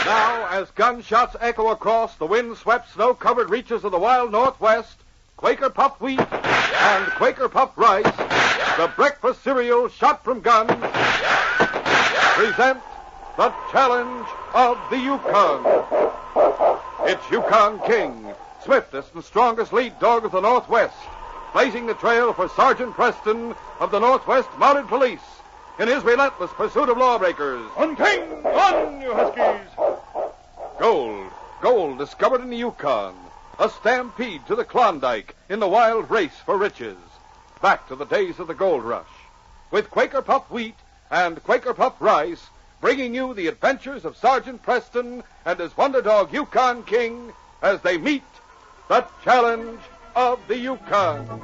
Now, as gunshots echo across the wind-swept, snow-covered reaches of the wild Northwest, Quaker Puffed Wheat and Quaker Puffed Rice, the breakfast cereal shot from guns, present the challenge of the Yukon. It's Yukon King, swiftest and strongest lead dog of the Northwest, blazing the trail for Sergeant Preston of the Northwest Mounted Police in his relentless pursuit of lawbreakers. On King! On, you huskies! Gold discovered in the Yukon. A stampede to the Klondike in the wild race for riches. Back to the days of the gold rush. With Quaker Puffed Wheat and Quaker Puffed Rice, bringing you the adventures of Sergeant Preston and his wonder dog Yukon King as they meet the challenge of the Yukon.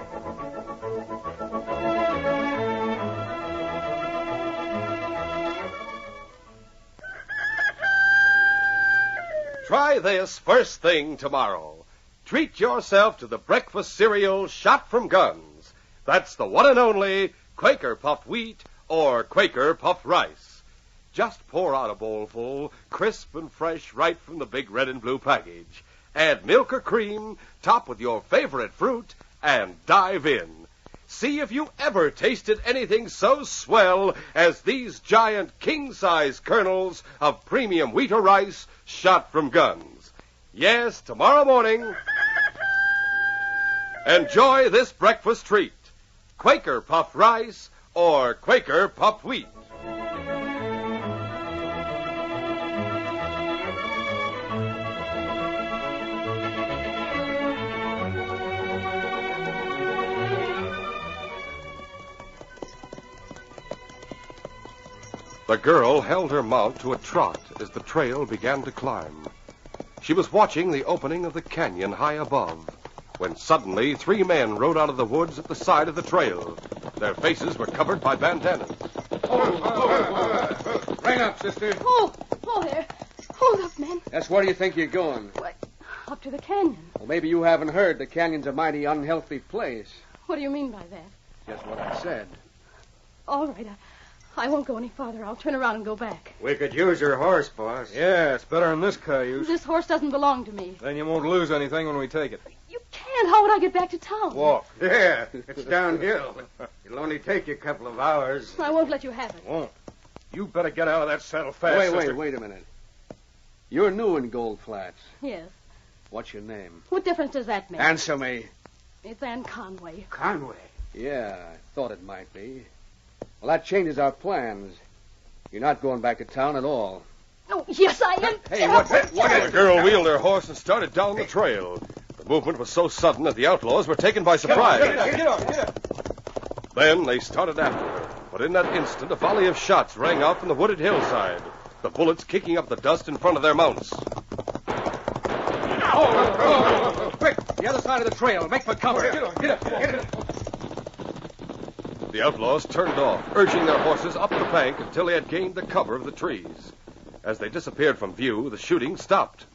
Try this first thing tomorrow. Treat yourself to the breakfast cereal shot from guns. That's the one and only Quaker Puffed Wheat or Quaker Puffed Rice. Just pour out a bowlful, crisp and fresh, right from the big red and blue package. Add milk or cream, top with your favorite fruit, and dive in. See if you ever tasted anything so swell as these giant king-size kernels of premium wheat or rice shot from guns. Yes, tomorrow morning, enjoy this breakfast treat. Quaker Puffed Rice or Quaker Puffed Wheat. The girl held her mount to a trot as the trail began to climb. She was watching the opening of the canyon high above, when suddenly 3 men rode out of the woods at the side of the trail. Their faces were covered by bandanas. Bring up, sister. Oh, there. Hold up, men. Yes, where do you think you're going? What? Up to the canyon. Well, maybe you haven't heard. The canyon's a mighty unhealthy place. What do you mean by that? Just what I said. All right, I won't go any farther. I'll turn around and go back. We could use your horse, boss. Yeah, it's better than this cayuse. This horse doesn't belong to me. Then you won't lose anything when we take it. You can't. How would I get back to town? Walk. Yeah, it's downhill. It'll only take you a couple of hours. I won't let you have it. Won't. You better get out of that saddle fast, sister. Wait a minute. You're new in Gold Flats. Yes. What's your name? What difference does that make? Answer me. It's Ann Conway. Conway? Yeah, I thought it might be. Well, that changes our plans. You're not going back to town at all. Oh, yes, I am. Hey, what? The girl wheeled her horse and started down the trail. The movement was so sudden that the outlaws were taken by surprise. Get up. Then they started after her. But in that instant, a volley of shots rang out from the wooded hillside, the bullets kicking up the dust in front of their mounts. Quick, the other side of the trail. Make for cover. Get up. The outlaws turned off, urging their horses up the bank until they had gained the cover of the trees. As they disappeared from view, the shooting stopped.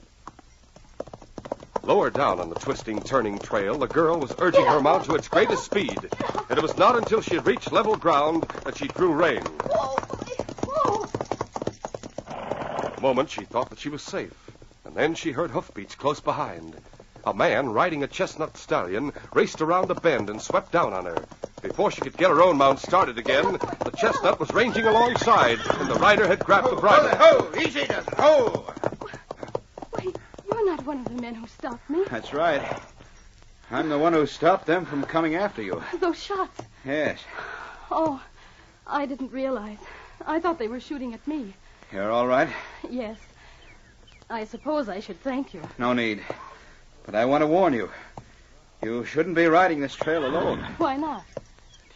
Lower down on the twisting, turning trail, the girl was urging her mount to its greatest speed, and it was not until she had reached level ground that she drew rein. Whoa. For a moment, she thought that she was safe, and then she heard hoofbeats close behind. A man riding a chestnut stallion raced around a bend and swept down on her. Before she could get her own mount started again, the chestnut was ranging alongside, and the rider had grabbed the bridle. Ho! Easy does it. Ho! Wait, you're not one of the men who stopped me. That's right. I'm the one who stopped them from coming after you. Those shots. Yes. Oh, I didn't realize. I thought they were shooting at me. You're all right? Yes. I suppose I should thank you. No need. But I want to warn you. You shouldn't be riding this trail alone. Why not?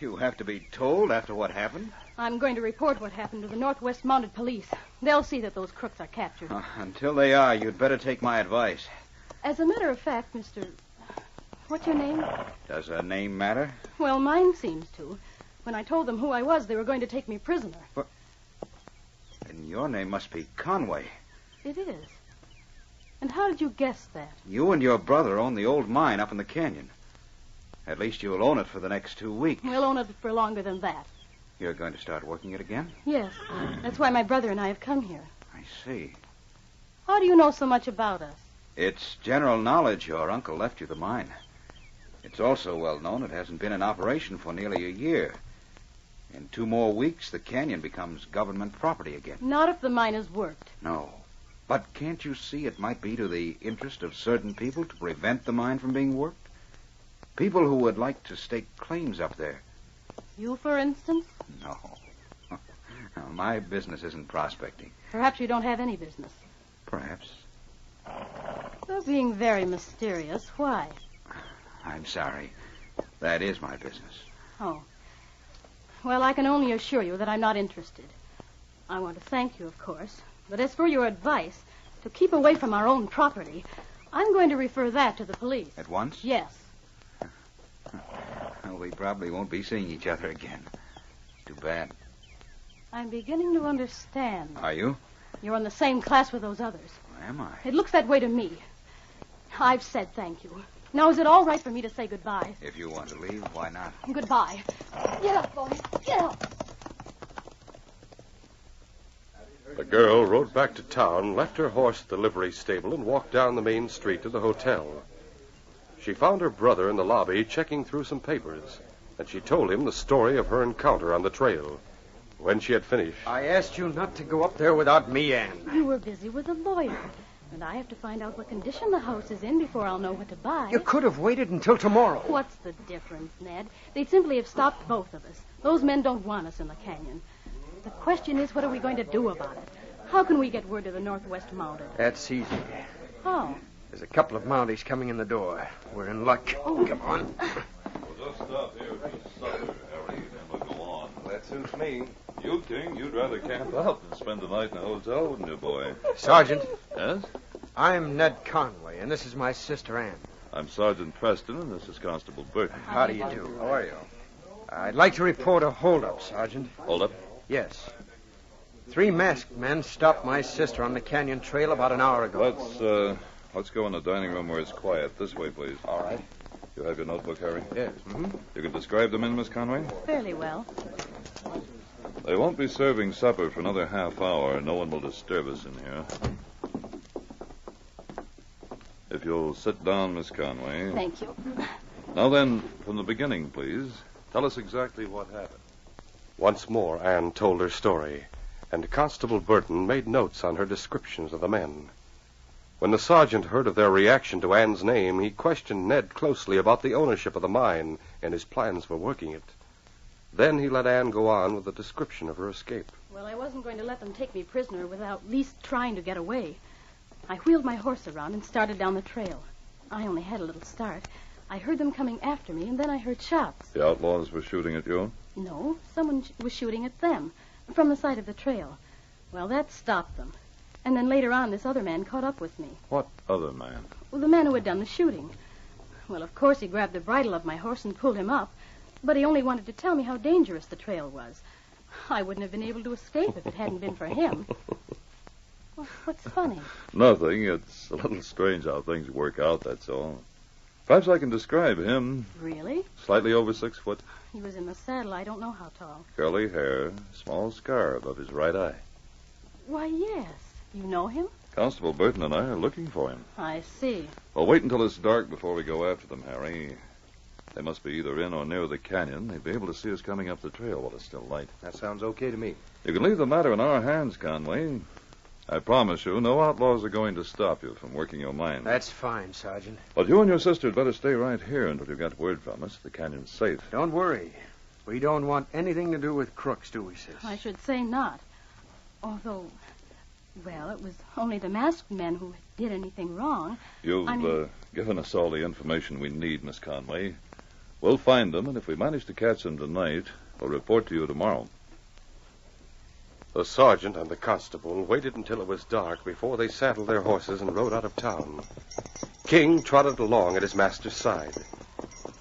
You have to be told after what happened. I'm going to report what happened to the Northwest Mounted Police. They'll see that those crooks are captured. Until they are, you'd better take my advice. As a matter of fact, Mr. What's your name? Does a name matter? Well, mine seems to. When I told them who I was, they were going to take me prisoner. Then your name must be Conway. It is. And how did you guess that? You and your brother own the old mine up in the canyon. At least you'll own it for the next 2 weeks. We'll own it for longer than that. You're going to start working it again? Yes. That's why my brother and I have come here. I see. How do you know so much about us? It's general knowledge your uncle left you the mine. It's also well known it hasn't been in operation for nearly a year. In 2 more weeks, the canyon becomes government property again. Not if the mine has worked. No. But can't you see it might be to the interest of certain people to prevent the mine from being worked? People who would like to stake claims up there. You, for instance? No. No, my business isn't prospecting. Perhaps you don't have any business. Perhaps. You're being very mysterious. Why? I'm sorry. That is my business. Oh. Well, I can only assure you that I'm not interested. I want to thank you, of course. But as for your advice, to keep away from our own property, I'm going to refer that to the police. At once? Yes. Well, we probably won't be seeing each other again. Too bad. I'm beginning to understand. Are you? You're in the same class with those others. Am I? It looks that way to me. I've said thank you. Now, is it all right for me to say goodbye? If you want to leave, why not? Goodbye. Get up, boys. Get up. The girl rode back to town, left her horse at the livery stable, and walked down the main street to the hotel. She found her brother in the lobby checking through some papers, and she told him the story of her encounter on the trail. When she had finished... I asked you not to go up there without me, Ann. You were busy with a lawyer, and I have to find out what condition the house is in before I'll know what to buy. You could have waited until tomorrow. What's the difference, Ned? They'd simply have stopped both of us. Those men don't want us in the canyon. The question is, what are we going to do about it? How can we get word to the Northwest Mounted? That's easy. How? There's a couple of Mounties coming in the door. We're in luck. Oh. Come on. We'll just stop here for supper, Harry, and we'll go on. That suits me. You, King, you'd rather camp out than spend the night in a hotel, wouldn't you, boy? Sergeant, Yes? I'm Ned Conway, and this is my sister, Ann. I'm Sergeant Preston, and this is Constable Burton. How do you do? How are you? I'd like to report a holdup, Sergeant. Hold up. Yes. 3 masked men stopped my sister on the canyon trail about an hour ago. Let's go in the dining room where it's quiet. This way, please. All right. You have your notebook, Harry? Yes. You can describe the men, Miss Conway? Fairly well. They won't be serving supper for another half hour. No one will disturb us in here. If you'll sit down, Miss Conway. Thank you. Now then, from the beginning, please. Tell us exactly what happened. Once more, Anne told her story, and Constable Burton made notes on her descriptions of the men. When the sergeant heard of their reaction to Anne's name, he questioned Ned closely about the ownership of the mine and his plans for working it. Then he let Anne go on with the description of her escape. Well, I wasn't going to let them take me prisoner without at least trying to get away. I wheeled my horse around and started down the trail. I only had a little start. I heard them coming after me, and then I heard shots. The outlaws were shooting at you? No, someone was shooting at them from the side of the trail. Well, that stopped them. And then later on, this other man caught up with me. What other man? Well, the man who had done the shooting. Well, of course, he grabbed the bridle of my horse and pulled him up, but he only wanted to tell me how dangerous the trail was. I wouldn't have been able to escape if it hadn't been for him. Well, what's funny? Nothing. It's a little strange how things work out, that's all. Perhaps I can describe him. Really? Slightly over 6 foot, He was in the saddle. I don't know how tall. curly hair, small scar above his right eye. Why, yes. You know him? Constable Burton and I are looking for him. I see. Well, wait until it's dark before we go after them, Harry. They must be either in or near the canyon. They'd be able to see us coming up the trail while it's still light. That sounds okay to me. You can leave the matter in our hands, Conway. I promise you, no outlaws are going to stop you from working your mine. That's fine, Sergeant. But you and your sister had better stay right here until you got word from us. The canyon's safe. Don't worry. We don't want anything to do with crooks, do we, sis? I should say not. Although, well, it was only the masked men who did anything wrong. You've given us all the information we need, Miss Conway. We'll find them, and if we manage to catch them tonight, we'll report to you tomorrow. The sergeant and the constable waited until it was dark before they saddled their horses and rode out of town. King trotted along at his master's side.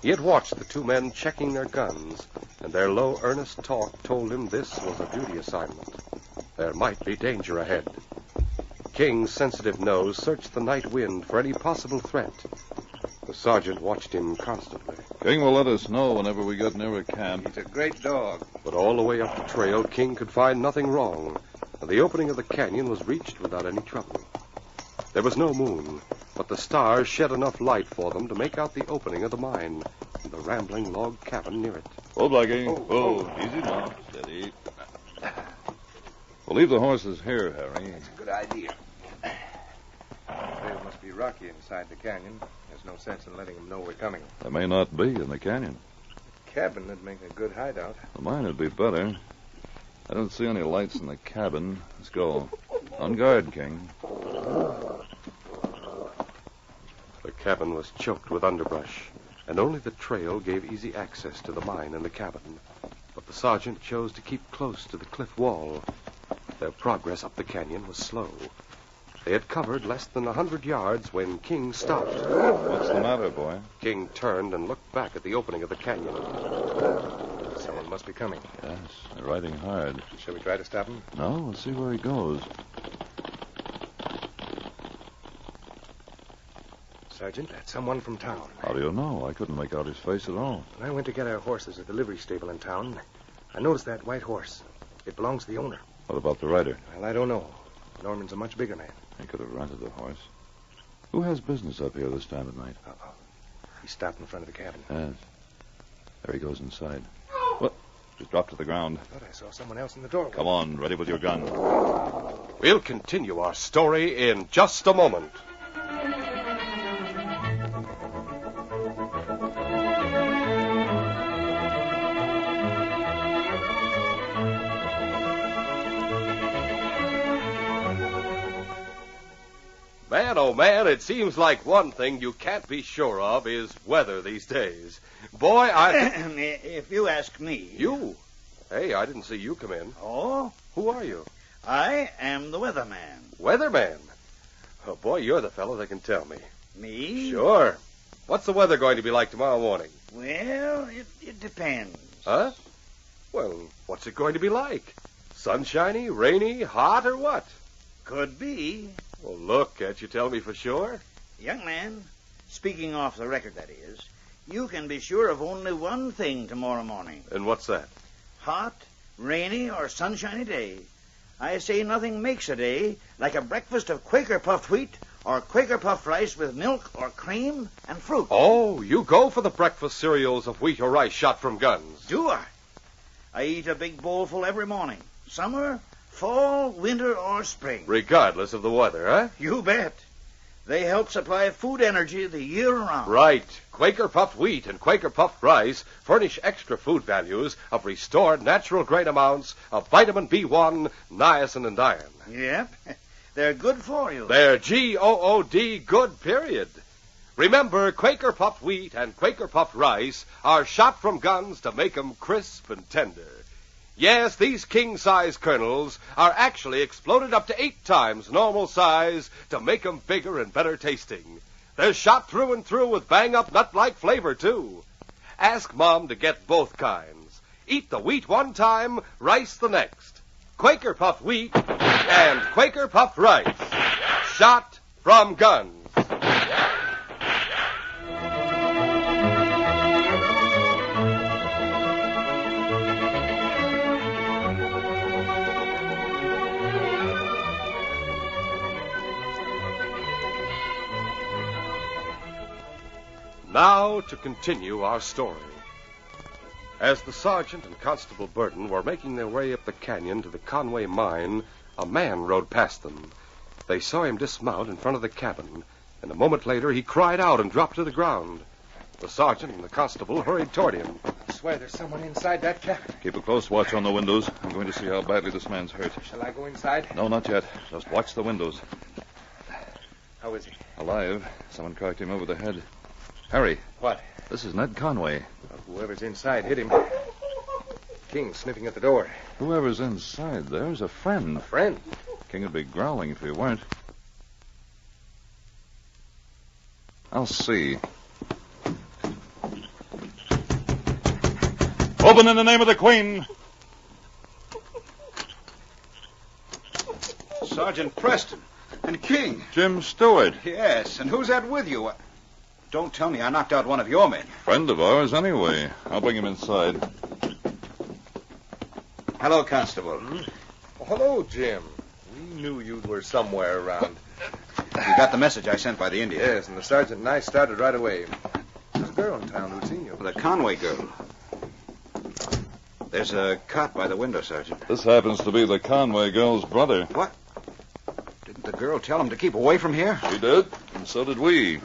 He had watched the 2 men checking their guns, and their low, earnest talk told him this was a duty assignment. There might be danger ahead. King's sensitive nose searched the night wind for any possible threat. The sergeant watched him constantly. King will let us know whenever we get near a camp. He's a great dog. But all the way up the trail, King could find nothing wrong, and the opening of the canyon was reached without any trouble. There was no moon, but the stars shed enough light for them to make out the opening of the mine and the rambling log cabin near it. Oh, Blackie. Easy now. Steady. We'll leave the horses here, Harry. That's a good idea. The trail must be rocky inside the canyon. There's no sense in letting them know we're coming. There may not be in the canyon. Cabin would make a good hideout. The mine would be better. I don't see any lights in the cabin. Let's go. On guard, King. The cabin was choked with underbrush, and only the trail gave easy access to the mine and the cabin. But the sergeant chose to keep close to the cliff wall. Their progress up the canyon was slow. They had covered less than 100 yards when King stopped. What's the matter, boy? King turned and looked back at the opening of the canyon. Someone must be coming. Yes, they're riding hard. Shall we try to stop him? No, we'll see where he goes. Sergeant, that's someone from town. How do you know? I couldn't make out his face at all. When I went to get our horses at the livery stable in town, I noticed that white horse. It belongs to the owner. What about the rider? Well, I don't know. Norman's a much bigger man. He could have rented the horse. Who has business up here this time of night? Uh-oh. He stopped in front of the cabin. Yes. There he goes inside. What? Just dropped to the ground. I thought I saw someone else in the doorway. Come on, ready with your gun. We'll continue our story in just a moment. Man, oh man, it seems like one thing you can't be sure of is weather these days. Boy, If you ask me... You? Hey, I didn't see you come in. Oh? Who are you? I am the weatherman. Weatherman? Oh, boy, you're the fellow that can tell me. Me? Sure. What's the weather going to be like tomorrow morning? Well, it depends. Huh? Well, what's it going to be like? Sunshiny, rainy, hot, or what? Could be. Well, look, can't you tell me for sure? Young man, speaking off the record, that is, you can be sure of only one thing tomorrow morning. And what's that? Hot, rainy, or sunshiny day. I say nothing makes a day like a breakfast of Quaker puffed wheat or Quaker puffed rice with milk or cream and fruit. Oh, you go for the breakfast cereals of wheat or rice shot from guns. Do I? I eat a big bowlful every morning. Summer, fall, winter, or spring. Regardless of the weather, huh? You bet. They help supply food energy the year round. Right. Quaker puffed wheat and Quaker puffed rice furnish extra food values of restored natural grain amounts of vitamin B1, niacin, and iron. Yep. They're good for you. They're G-O-O-D, good, period. Remember, Quaker puffed wheat and Quaker puffed rice are shot from guns to make 'em crisp and tender. Yes, these king-size kernels are actually exploded up to 8 times normal size to make 'em bigger and better tasting. They're shot through and through with bang-up nut-like flavor, too. Ask Mom to get both kinds. Eat the wheat one time, rice the next. Quaker puffed wheat and Quaker puffed rice. Shot from guns. Now to continue our story. As the sergeant and Constable Burton were making their way up the canyon to the Conway mine, a man rode past them. They saw him dismount in front of the cabin, and a moment later he cried out and dropped to the ground. The sergeant and the constable hurried toward him. I swear there's someone inside that cabin. Keep a close watch on the windows. I'm going to see how badly this man's hurt. Shall I go inside? No, not yet. Just watch the windows. How is he? Alive. Someone cracked him over the head. Harry. What? This is Ned Conway. Well, whoever's inside hit him. King sniffing at the door. Whoever's inside there's a friend. A friend? King would be growling if he weren't. I'll see. Open in the name of the Queen. Sergeant Preston and King. Jim Stewart. Yes, and who's that with you? Don't tell me I knocked out one of your men. Friend of ours, anyway. I'll bring him inside. Hello, Constable. Hello, Jim. We knew you were somewhere around. You got the message I sent by the Indian? Yes, and the sergeant and I started right away. There's a girl in town who'd seen you. The Conway girl. There's a cot by the window, Sergeant. This happens to be the Conway girl's brother. What? Didn't the girl tell him to keep away from here? She did, and so did we.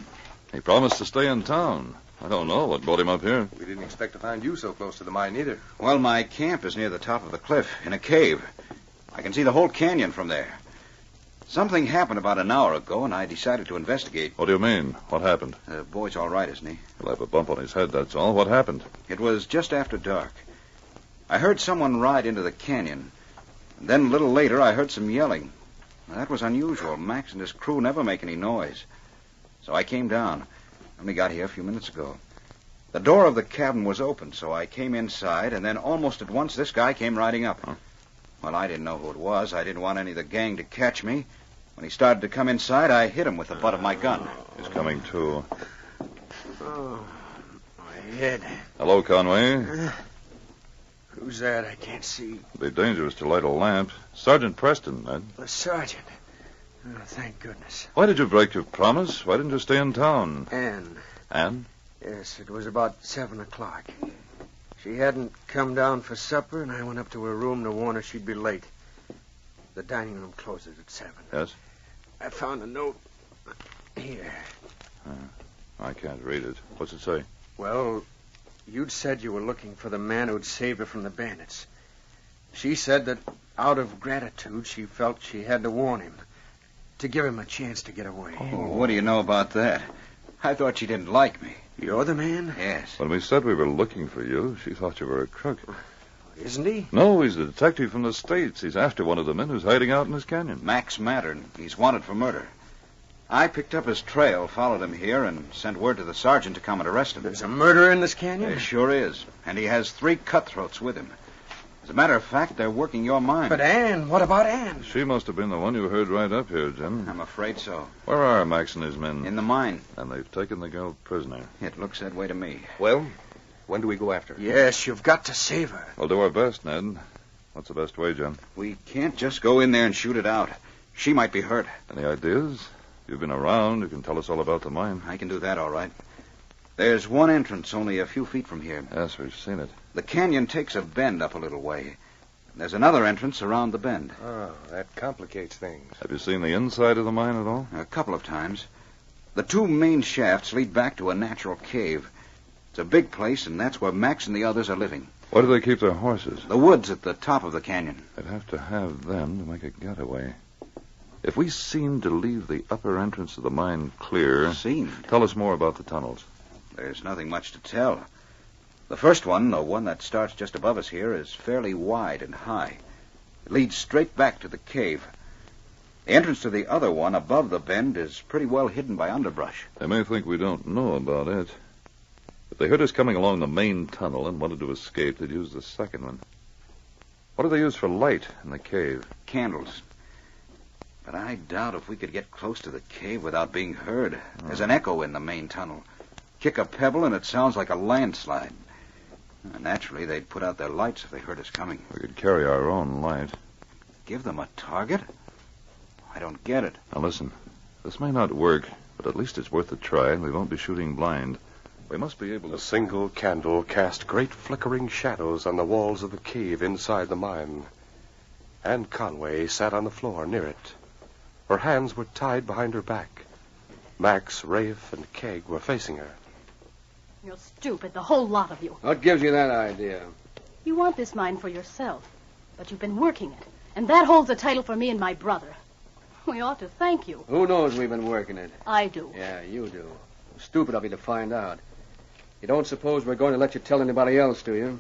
He promised to stay in town. I don't know what brought him up here. We didn't expect to find you so close to the mine either. Well, my camp is near the top of the cliff, in a cave. I can see the whole canyon from there. Something happened about an hour ago, and I decided to investigate. What do you mean? What happened? The boy's all right, isn't he? He'll have a bump on his head, that's all. What happened? It was just after dark. I heard someone ride into the canyon. And then a little later, I heard some yelling. Now, that was unusual. Max and his crew never make any noise. So I came down. Only got here a few minutes ago. The door of the cabin was open, so I came inside, and then almost at once this guy came riding up. Huh? Well, I didn't know who it was. I didn't want any of the gang to catch me. When he started to come inside, I hit him with the butt of my gun. He's coming, too. Oh, my head. Hello, Conway. Who's that? I can't see. It'd be dangerous to light a lamp. Sergeant Preston, Ned. The sergeant. Oh, thank goodness. Why did you break your promise? Why didn't you stay in town? Anne. Anne? Yes, it was about 7 o'clock. She hadn't come down for supper, and I went up to her room to warn her she'd be late. The dining room closes at 7. Yes? I found a note here. I can't read it. What's it say? Well, you'd said you were looking for the man who'd saved her from the bandits. She said that out of gratitude, she felt she had to warn him, to give him a chance to get away. Oh, what do you know about that? I thought she didn't like me. You're the man? Yes. When we said we were looking for you, she thought you were a crook. Isn't he? No, he's a detective from the States. He's after one of the men who's hiding out in this canyon. Max Mattern. He's wanted for murder. I picked up his trail, followed him here, and sent word to the sergeant to come and arrest him. There's a murderer in this canyon? There sure is. And he has 3 cutthroats with him. As a matter of fact, they're working your mine. But Anne, what about Anne? She must have been the one you heard right up here, Jim. I'm afraid so. Where are Max and his men? In the mine. And they've taken the girl prisoner. It looks that way to me. Well, when do we go after her? Yes, you've got to save her. We'll do our best, Ned. What's the best way, Jim? We can't just go in there and shoot it out. She might be hurt. Any ideas? You've been around. You can tell us all about the mine. I can do that all right. There's one entrance only a few feet from here. Yes, we've seen it. The canyon takes a bend up a little way. There's another entrance around the bend. Oh, that complicates things. Have you seen the inside of the mine at all? A couple of times. The 2 main shafts lead back to a natural cave. It's a big place, and that's where Max and the others are living. Where do they keep their horses? The woods at the top of the canyon. They'd have to have them to make a getaway. If we seem to leave the upper entrance of the mine clear... Seemed. Tell us more about the tunnels. There's nothing much to tell. The first one, the one that starts just above us here, is fairly wide and high. It leads straight back to the cave. The entrance to the other one above the bend is pretty well hidden by underbrush. They may think we don't know about it. If they heard us coming along the main tunnel and wanted to escape, they'd use the second one. What do they use for light in the cave? Candles. But I doubt if we could get close to the cave without being heard. There's an echo in the main tunnel. Kick a pebble and it sounds like a landslide. Naturally, they'd put out their lights if they heard us coming. We could carry our own light. Give them a target? I don't get it. Now listen, this may not work, but at least it's worth a try, and we won't be shooting blind. We must be able to... A single candle cast great flickering shadows on the walls of the cave inside the mine. Anne Conway sat on the floor near it. Her hands were tied behind her back. Max, Rafe, and Keg were facing her. You're stupid, the whole lot of you. What gives you that idea? You want this mine for yourself, but you've been working it, and that holds the title for me and my brother. We ought to thank you. Who knows we've been working it? I do. Yeah, you do. Stupid of you to find out. You don't suppose we're going to let you tell anybody else, do you?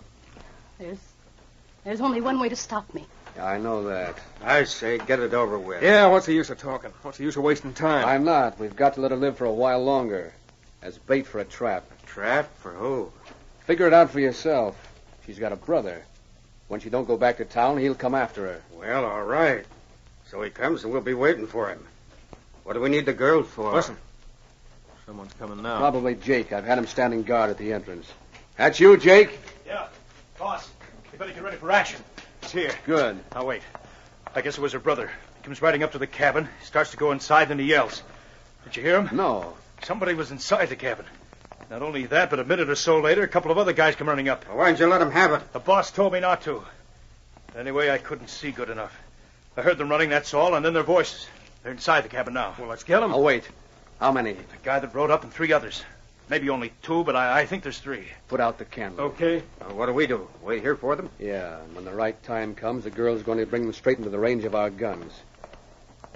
There's only one way to stop me. Yeah, I know that. I say get it over with. Yeah, what's the use of talking? What's the use of wasting time? I'm not. We've got to let her live for a while longer. As bait for a trap. Trap for who? Figure it out for yourself. She's got a brother. When she don't go back to town, he'll come after her. Well, all right. So he comes and we'll be waiting for him. What do we need the girl for? Listen. Someone's coming now. Probably Jake. I've had him standing guard at the entrance. That's you, Jake? Yeah. Boss, you better get ready for action. It's here. Good. Now, wait. I guess it was her brother. He comes riding up to the cabin, starts to go inside, then he yells. Did you hear him? No. Somebody was inside the cabin. Not only that, but a minute or so later, a couple of other guys come running up. Why'd you let him have it? The boss told me not to. Anyway, I couldn't see good enough. I heard them running, that's all, and then their voices. They're inside the cabin now. Well, let's kill him. Oh, wait. How many? The guy that rode up and 3 others. Maybe only 2, but I think there's 3. Put out the candle. Okay. What do we do? Wait here for them? Yeah, and when the right time comes, the girl's going to bring them straight into the range of our guns.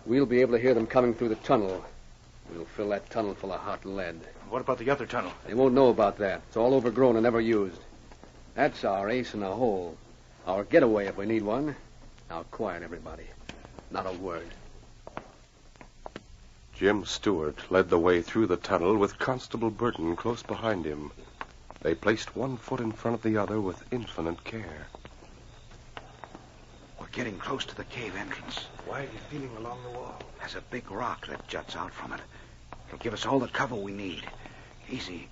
We'll be able to hear them coming through the tunnel. We'll fill that tunnel full of hot lead. What about the other tunnel? They won't know about that. It's all overgrown and never used. That's our ace in the hole. Our getaway if we need one. Now, quiet, everybody. Not a word. Jim Stewart led the way through the tunnel with Constable Burton close behind him. They placed one foot in front of the other with infinite care. We're getting close to the cave entrance. Why are you feeling along the wall? There's a big rock that juts out from it. It'll give us all the cover we need. Easy.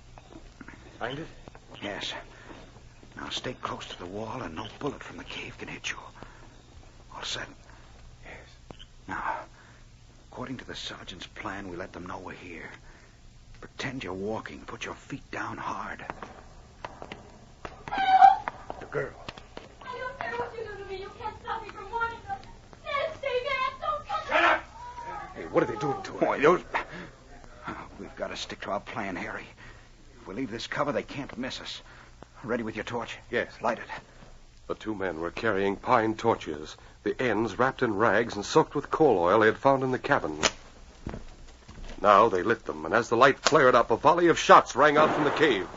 Find it? Yes. Now stay close to the wall and no bullet from the cave can hit you. All set? Yes. Now, according to the sergeant's plan, we let them know we're here. Pretend you're walking. Put your feet down hard. The girl. I don't care what you do to me. You can't stop me from warning them. Ned, stay back. Don't come. Shut up! Hey, what are they doing to her? Boy, those... We've got to stick to our plan, Harry. If we leave this cover, they can't miss us. Ready with your torch? Yes. Light it. The 2 men were carrying pine torches, the ends wrapped in rags and soaked with coal oil they had found in the cabin. Now they lit them, and as the light flared up, a volley of shots rang out from the cave.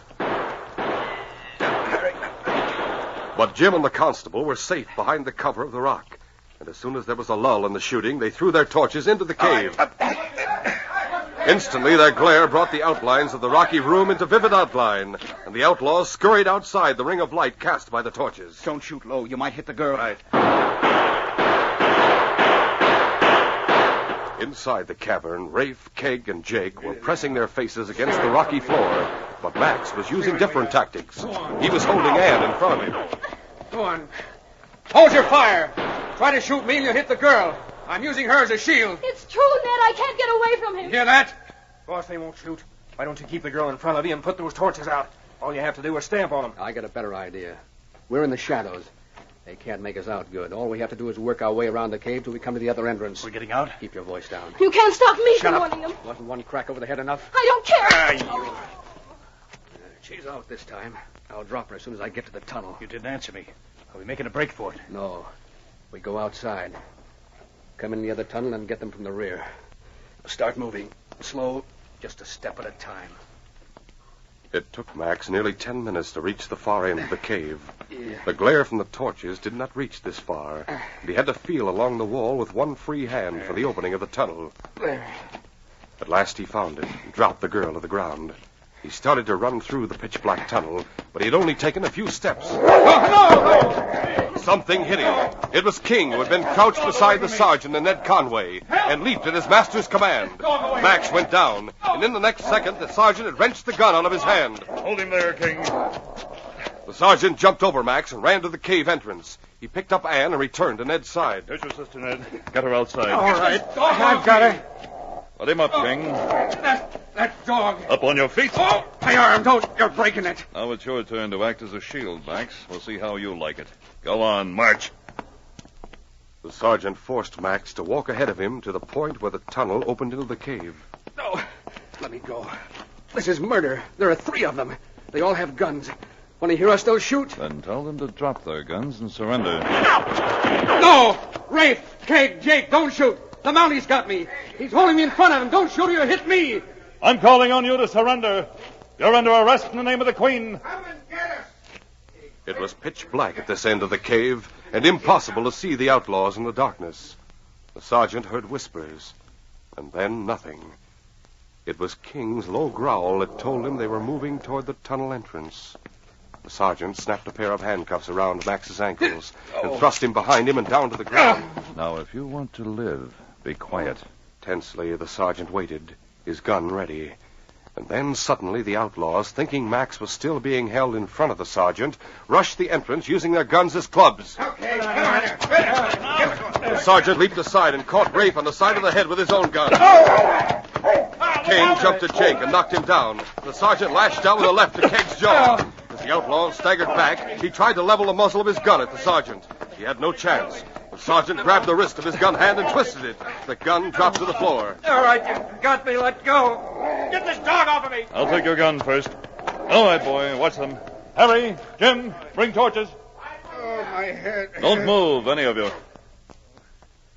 But Jim and the constable were safe behind the cover of the rock, and as soon as there was a lull in the shooting, they threw their torches into the cave. Instantly, their glare brought the outlines of the rocky room into vivid outline, and the outlaws scurried outside the ring of light cast by the torches. Don't shoot low. You might hit the girl. Right. Inside the cavern, Rafe, Keg, and Jake were pressing their faces against the rocky floor, but Max was using different tactics. He was holding Ann in front of him. Go on. Hold your fire. Try to shoot me and you'll hit the girl. I'm using her as a shield. It's true, Ned. I can't get away from him. You hear that? Boss, they won't shoot. Why don't you keep the girl in front of you and put those torches out? All you have to do is stamp on them. I got a better idea. We're in the shadows. They can't make us out good. All we have to do is work our way around the cave till we come to the other entrance. We're getting out? Keep your voice down. You can't stop me Shut from up. warning them. Wasn't one crack over the head enough? I don't care. She's out this time. I'll drop her as soon as I get to the tunnel. You didn't answer me. Are we making a break for it? No. We go outside. Come in the other tunnel and get them from the rear. Start moving. Slow, just a step at a time. It took Max nearly 10 minutes to reach the far end of the cave. Yeah. The glare from the torches did not reach this far, and he had to feel along the wall with one free hand for the opening of the tunnel. At last he found it and dropped the girl to the ground. He started to run through the pitch-black tunnel, but he had only taken a few steps. Something hit him. It was King, who had been crouched beside the sergeant and Ned Conway, and leaped at his master's command. Max went down, and in the next second, the sergeant had wrenched the gun out of his hand. Hold him there, King. The sergeant jumped over Max and ran to the cave entrance. He picked up Ann and returned to Ned's side. Here's your sister, Ned. Get her outside. All right. I've got her. Let him up, King. That dog. Up on your feet. Oh, my arm. Don't. You're breaking it. Now it's your turn to act as a shield, Max. We'll see how you like it. Go on, march. The sergeant forced Max to walk ahead of him to the point where the tunnel opened into the cave. No. Let me go. This is murder. There are 3 of them. They all have guns. When they hear us, they'll shoot. Then tell them to drop their guns and surrender. No! Rafe, Keg, Jake, don't shoot. The Mounties got me. He's holding me in front of him. Don't shoot or you'll hit me. I'm calling on you to surrender. You're under arrest in the name of the Queen. Come and get us. It was pitch black at this end of the cave, and impossible to see the outlaws in the darkness. The sergeant heard whispers, and then nothing. It was King's low growl that told him they were moving toward the tunnel entrance. The sergeant snapped a pair of handcuffs around Max's ankles and thrust him behind him and down to the ground. Now, if you want to live, be quiet. Tensely, the sergeant waited, his gun ready. And then suddenly the outlaws, thinking Max was still being held in front of the sergeant, rushed the entrance using their guns as clubs. Okay, come on. The sergeant leaped aside and caught Rafe on the side of the head with his own gun. King jumped at Jake and knocked him down. The sergeant lashed out with a left to Keg's jaw. As the outlaw staggered back, he tried to level the muzzle of his gun at the sergeant. He had no chance. The sergeant grabbed the wrist of his gun hand and twisted it. The gun dropped to the floor. All right, you got me. Let go. Get this dog off of me. I'll take your gun first. All right, boy. Watch them. Harry, Jim, bring torches. Oh, my head. Don't move, any of you.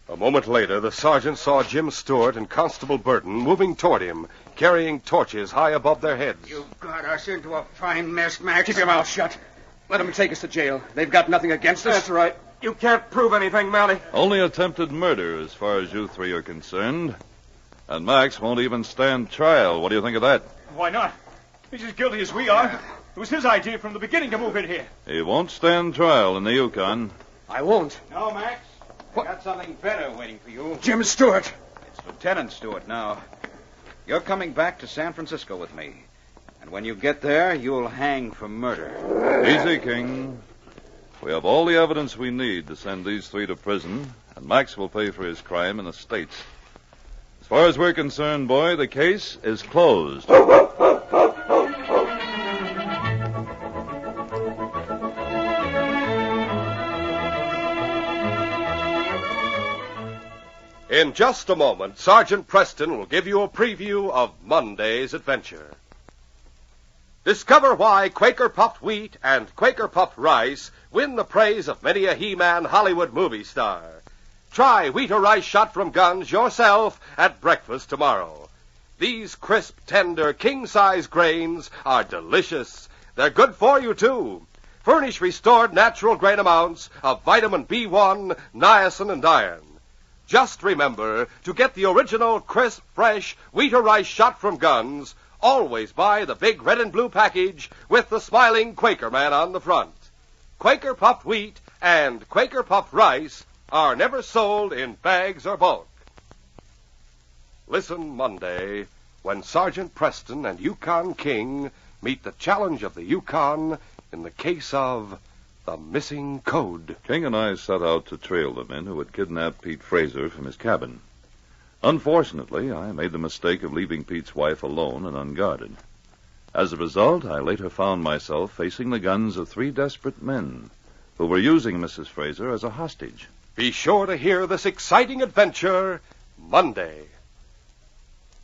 A moment later, the sergeant saw Jim Stewart and Constable Burton moving toward him, carrying torches high above their heads. You've got us into a fine mess, Max. Keep your mouth shut. Let them take us to jail. They've got nothing against us. That's right. You can't prove anything, Mountie. Only attempted murder as far as you three are concerned. And Max won't even stand trial. What do you think of that? Why not? He's as guilty as we are. It was his idea from the beginning to move in here. He won't stand trial in the Yukon. I won't. No, Max. I got something better waiting for you. Jim Stewart. It's Lieutenant Stewart now. You're coming back to San Francisco with me. And when you get there, you'll hang for murder. Easy, King. We have all the evidence we need to send these three to prison, and Max will pay for his crime in the States. As far as we're concerned, boy, the case is closed. In just a moment, Sergeant Preston will give you a preview of Monday's adventure. Discover why Quaker Puffed Wheat and Quaker Puffed Rice win the praise of many a He-Man Hollywood movie star. Try wheat or rice shot from guns yourself at breakfast tomorrow. These crisp, tender, king-size grains are delicious. They're good for you, too. Furnish restored natural grain amounts of vitamin B1, niacin, and iron. Just remember to get the original crisp, fresh wheat or rice shot from guns. Always buy the big red and blue package with the smiling Quaker man on the front. Quaker Puffed Wheat and Quaker Puffed Rice are never sold in bags or bulk. Listen Monday when Sergeant Preston and Yukon King meet the challenge of the Yukon in the case of the missing code. King and I set out to trail the men who had kidnapped Pete Fraser from his cabin. Unfortunately, I made the mistake of leaving Pete's wife alone and unguarded. As a result, I later found myself facing the guns of three desperate men who were using Mrs. Fraser as a hostage. Be sure to hear this exciting adventure Monday.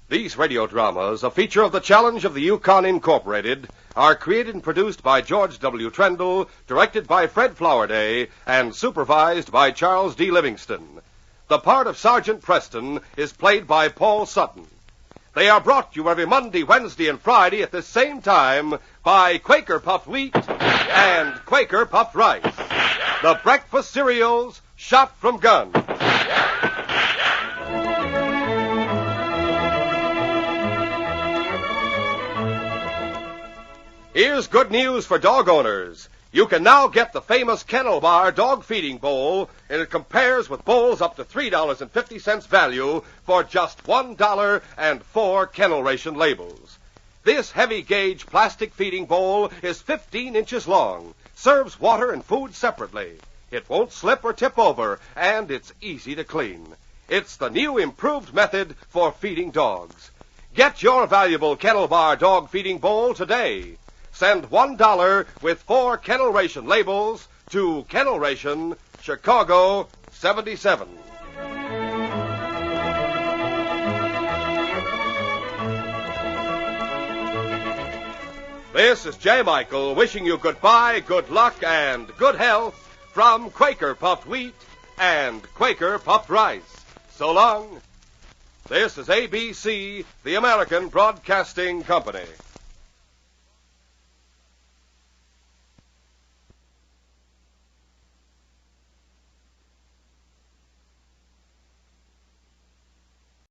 These radio dramas, a feature of the Challenge of the Yukon Incorporated, are created and produced by George W. Trendle, directed by Fred Flowerday, and supervised by Charles D. Livingston. The part of Sergeant Preston is played by Paul Sutton. They are brought to you every Monday, Wednesday, and Friday at the same time by Quaker Puffed Wheat and Quaker Puffed Rice. The breakfast cereals shot from guns. Here's good news for dog owners. You can now get the famous Kennel Bar dog feeding bowl, and it compares with bowls up to $3.50 value for just $1 and 4 kennel ration labels. This heavy-gauge plastic feeding bowl is 15 inches long, serves water and food separately. It won't slip or tip over, and it's easy to clean. It's the new improved method for feeding dogs. Get your valuable Kennel Bar dog feeding bowl today. Send $1 with 4 kennel ration labels to Kennel Ration, Chicago 77. This is J. Michael wishing you goodbye, good luck, and good health from Quaker Puffed Wheat and Quaker Puffed Rice. So long. This is ABC, the American Broadcasting Company.